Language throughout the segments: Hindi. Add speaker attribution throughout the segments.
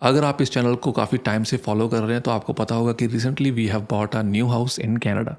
Speaker 1: अगर आप इस चैनल को काफ़ी टाइम से फॉलो कर रहे हैं तो आपको पता होगा कि recently we have bought a new house in Canada.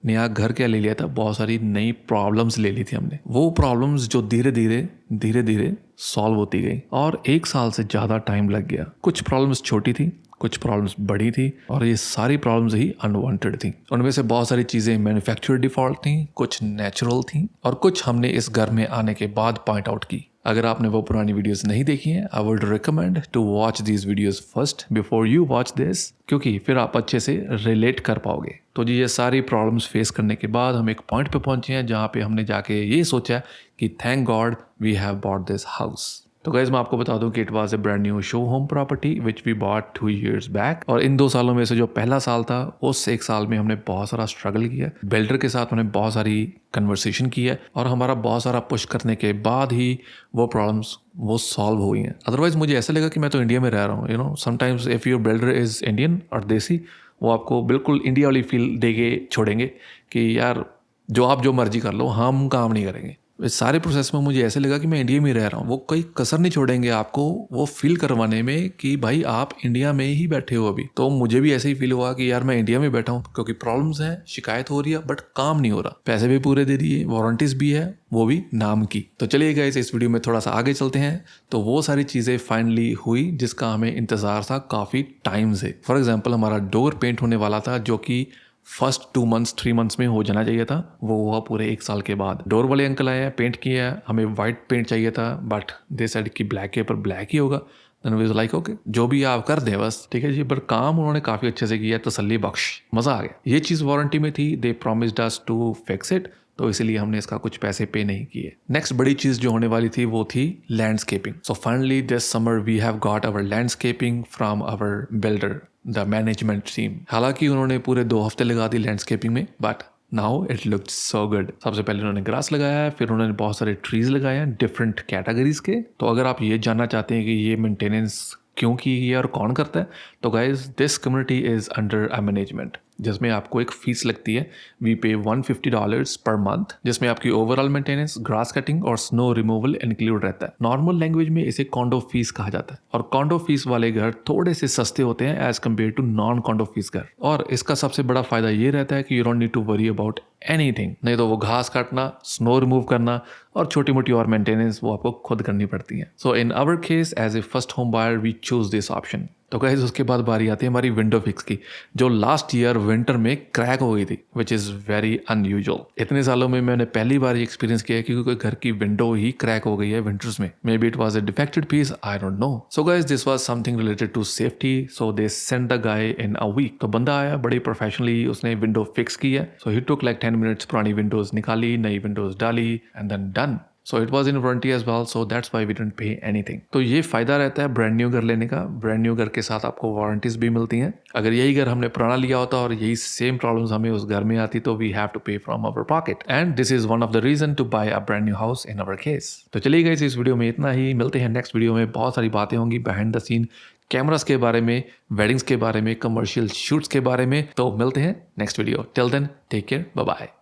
Speaker 1: नया घर क्या ले लिया था, बहुत सारी नई प्रॉब्लम्स ले ली थी हमने। वो प्रॉब्लम्स जो धीरे धीरे सॉल्व होती गई और 1 साल से ज़्यादा टाइम लग गया। कुछ प्रॉब्लम्स छोटी थी, कुछ प्रॉब्लम्स बड़ी थी और ये सारी प्रॉब्लम्स ही अनवांटेड थी। उनमें से बहुत सारी चीज़ें मैन्युफैक्चर्ड डिफॉल्ट थी, कुछ नेचुरल थी और कुछ हमने इस घर में आने के बाद पॉइंट आउट की। अगर आपने वो पुरानी वीडियोस नहीं देखी हैं, I would recommend to watch these videos first before you watch this, क्योंकि फिर आप अच्छे से रिलेट कर पाओगे। तो जी ये सारी प्रॉब्लम्स फेस करने के बाद हम एक पॉइंट पे पहुंचे हैं जहाँ पे हमने जाके ये सोचा कि thank God we have bought this house. तो गाइज मैं आपको बता दूं कि it was a brand new show home property which we bought 2 years back. और इन 2 सालों में से जो पहला साल था, उस 1 साल में हमने बहुत सारा स्ट्रगल किया। बिल्डर के साथ हमने बहुत सारी कन्वर्सेशन की है और हमारा बहुत सारा पुश करने के बाद ही वो प्रॉब्लम्स वो सॉल्व हुई हैं। अदरवाइज मुझे ऐसा लगा कि मैं तो इंडिया में रह रहा हूँ। Sometimes if your builder is Indian और देसी, वो आपको बिल्कुल इंडिया वाली फील दे के छोड़ेंगे कि यार जो मर्जी कर लो, हम काम नहीं करेंगे। इस सारे प्रोसेस में मुझे ऐसे लगा कि मैं इंडिया में ही रह रहा हूँ। वो कोई कसर नहीं छोड़ेंगे आपको वो फील करवाने में कि भाई आप इंडिया में ही बैठे हो अभी। तो मुझे भी ऐसे ही फील हुआ कि यार मैं इंडिया में बैठा हूँ, क्योंकि प्रॉब्लम्स हैं, शिकायत हो रही है बट काम नहीं हो रहा। पैसे भी पूरे दे दिए, वारंटीज भी है, वो भी नाम की। तो चलिए गाइस इस वीडियो में थोड़ा सा आगे चलते हैं। तो वो सारी चीज़ें फाइनली हुई जिसका हमें इंतज़ार था काफ़ी टाइम से। फॉर एग्जाम्पल हमारा डोर पेंट होने वाला था, जो कि फर्स्ट 2 months 3 months में हो जाना चाहिए था। वो हुआ पूरे 1 साल के बाद। डोर वाले अंकल आए हैं, पेंट किया है। हमें वाइट पेंट चाहिए था बट दे सेड कि ब्लैक के ऊपर ब्लैक ही होगा। Then we was like okay, जो भी आप कर दें बस, ठीक है जी। पर काम उन्होंने काफ़ी अच्छे से किया, तसल्ली बख्श, मज़ा आ गया। ये चीज़ वारंटी में थी, they promised us to fix it, तो इसीलिए हमने इसका कुछ पैसे पे नहीं किए। नेक्स्ट बड़ी चीज़ जो होने वाली थी वो थी landscaping. So finally this summer we have got our landscaping from our builder, the management team. हालांकि उन्होंने पूरे 2 हफ्ते लगा दी लैंडस्केपिंग में, but now it looked so good. सबसे पहले उन्होंने ग्रास लगाया है, फिर उन्होंने बहुत सारे ट्रीज लगाए हैं डिफरेंट कैटेगरीज के। तो अगर आप ये जानना चाहते हैं कि ये मेंटेनेंस क्यों की है और कौन करता है, तो guys this community is under a management, जिसमें आपको एक फीस लगती है। वी पे $150 पर मंथ, जिसमें आपकी ओवरऑल मेंटेनेंस, ग्रास कटिंग और स्नो रिमूवल इंक्लूड रहता है। नॉर्मल लैंग्वेज में इसे कॉन्डो फीस कहा जाता है और कॉन्डो फीस वाले घर थोड़े से सस्ते होते हैं as compare to non condo fees घर। और इसका सबसे बड़ा फायदा ये रहता है कि you don't need to worry about anything. नहीं तो वो घास काटना, स्नो रिमूव करना और छोटी मोटी और मेंटेनेंस वो आपको खुद करनी पड़ती है। So in our case as a first home buyer we choose this option. तो गाइस उसके बाद बारी आती है हमारी विंडो फिक्स की, जो लास्ट ईयर विंटर में क्रैक हो गई थी, विच इज़ वेरी अनयूजुअल। इतने सालों में मैंने पहली बार एक्सपीरियंस किया है कि कोई घर की विंडो ही क्रैक हो गई है विंटर्स में। Maybe it was a defected piece, I don't know. So guys this was something related to safety, so they send the guy in a week. तो बंदा आया बड़ी प्रोफेशनली, उसने विंडो फिक्स की है। So he took like 10 minutes, पुरानी विंडोज निकाली, नई विंडोज डाली and then done. So it was in warranty as well, so that's why we didn't pay anything. तो ये फायदा रहता है ब्रांड न्यू घर लेने का। ब्रांड न्यू घर के साथ आपको वारंटीज भी मिलती हैं। अगर यही घर हमने पुराना लिया होता और यही सेम प्रॉब्लम्स हमें उस घर में आती, तो we have to pay from our pocket, and this is one of the reason to buy a brand new house in our case. तो चलिए गाइस इस वीडियो में इतना ही। मिलते हैं नेक्स्ट वीडियो में। बहुत सारी बातें होंगी बिहाइंड द सीन, कैमरास के बारे में, वेडिंग्स के बारे में, कमर्शियल शूट्स के बारे में। तो मिलते हैं next video. Till then take care, bye bye.